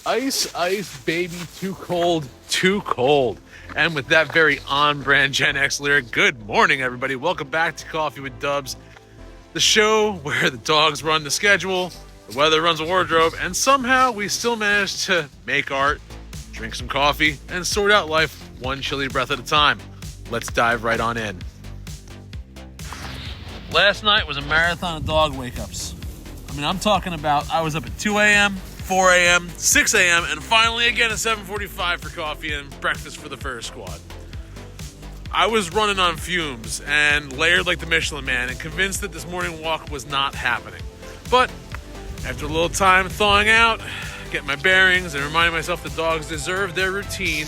Ice, ice, baby, too cold, too cold. And with that very on-brand Gen X lyric, good morning, everybody. Welcome back to Coffee with Dubs, the show where the dogs run the schedule, the weather runs a wardrobe, and somehow we still manage to make art, drink some coffee, and sort out life one chilly breath at a time. Let's dive right on in. Last night was a marathon of dog wake-ups. I'm talking about I was up at 2 a.m., 4 a.m., 6 a.m., and finally again at 7:45 for coffee and breakfast for the Ferris Squad. I was running on fumes and layered like the Michelin Man and convinced that this morning walk was not happening. But after a little time thawing out, getting my bearings and reminding myself the dogs deserve their routine,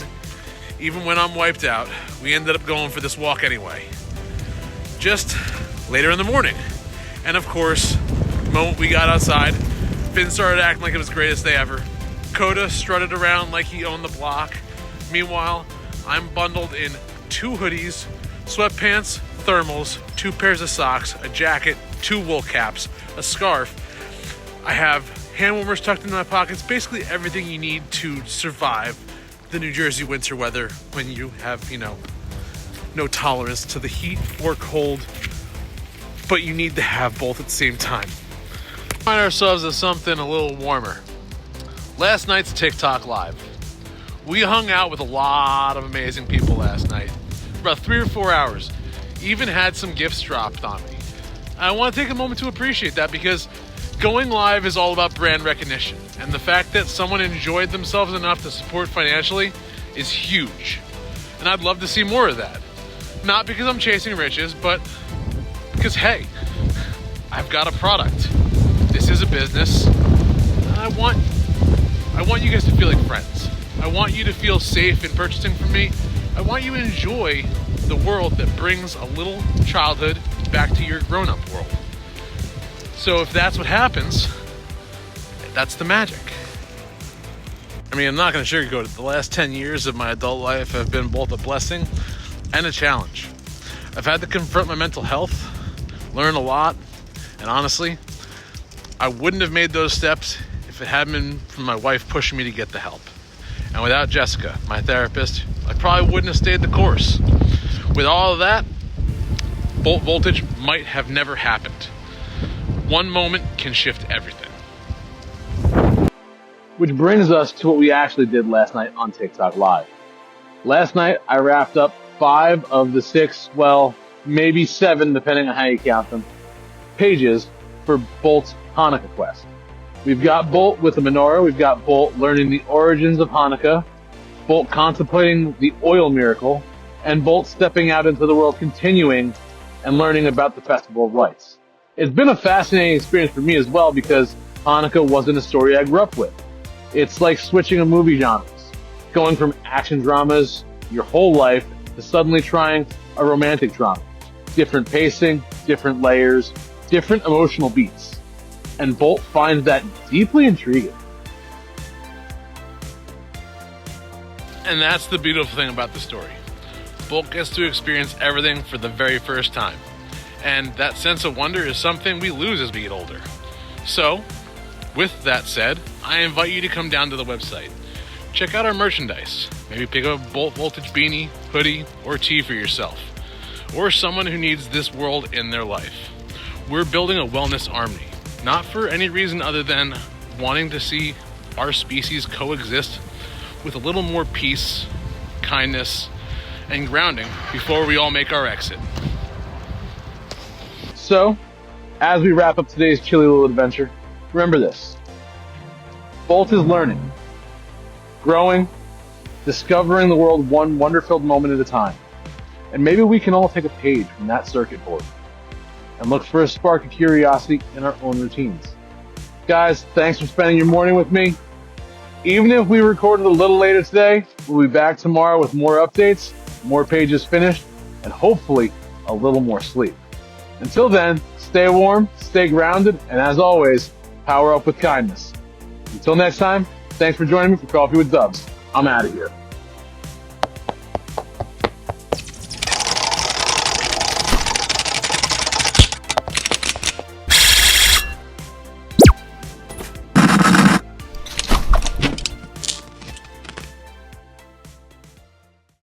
even when I'm wiped out, we ended up going for this walk anyway. Just later in the morning. And of course, the moment we got outside, Finn started acting like it was the greatest day ever. Coda strutted around like he owned the block. Meanwhile, I'm bundled in 2 hoodies, sweatpants, thermals, 2 pairs of socks, a jacket, 2 wool caps, a scarf. I have hand warmers tucked into my pockets, basically everything you need to survive the New Jersey winter weather when you have, no tolerance to the heat or cold, but you need to have both at the same time. Find ourselves as something a little warmer. Last night's TikTok Live. We hung out with a lot of amazing people last night. About 3 or 4 hours. Even had some gifts dropped on me. I want to take a moment to appreciate that because going live is all about brand recognition. And the fact that someone enjoyed themselves enough to support financially is huge. And I'd love to see more of that. Not because I'm chasing riches, but because, hey, I've got a product. This is a business. And I want you guys to feel like friends. I want you to feel safe in purchasing from me. I want you to enjoy the world that brings a little childhood back to your grown-up world. So if that's what happens, that's the magic. I'm not going to sugarcoat it. The last 10 years of my adult life have been both a blessing and a challenge. I've had to confront my mental health, learn a lot, and honestly, I wouldn't have made those steps if it hadn't been for my wife pushing me to get the help. And without Jessica, my therapist, I probably wouldn't have stayed the course. With all of that, Bolt Voltage might have never happened. One moment can shift everything. Which brings us to what we actually did last night on TikTok Live. Last night, I wrapped up 5 of the 6, well, maybe 7, depending on how you count them, pages for Bolt's Hanukkah quest. We've got Bolt with the menorah, we've got Bolt learning the origins of Hanukkah, Bolt contemplating the oil miracle, and Bolt stepping out into the world continuing and learning about the Festival of Lights. It's been a fascinating experience for me as well because Hanukkah wasn't a story I grew up with. It's like switching a movie genres, going from action dramas your whole life to suddenly trying a romantic drama. Different pacing, different layers, different emotional beats. And Bolt finds that deeply intriguing. And that's the beautiful thing about the story. Bolt gets to experience everything for the very first time. And that sense of wonder is something we lose as we get older. So, with that said, I invite you to come down to the website. Check out our merchandise. Maybe pick up a Bolt Voltage beanie, hoodie, or tee for yourself. Or someone who needs this world in their life. We're building a wellness army. Not for any reason other than wanting to see our species coexist with a little more peace, kindness, and grounding before we all make our exit. So, as we wrap up today's chilly little adventure, remember this. Bolt is learning, growing, discovering the world one wonder-filled moment at a time. And maybe we can all take a page from that circuit board and look for a spark of curiosity in our own routines. Guys, thanks for spending your morning with me. Even if we recorded a little later today, we'll be back tomorrow with more updates, more pages finished, and hopefully a little more sleep. Until then, stay warm, stay grounded, and as always, power up with kindness. Until next time, thanks for joining me for Coffee with Dubs. I'm out of here.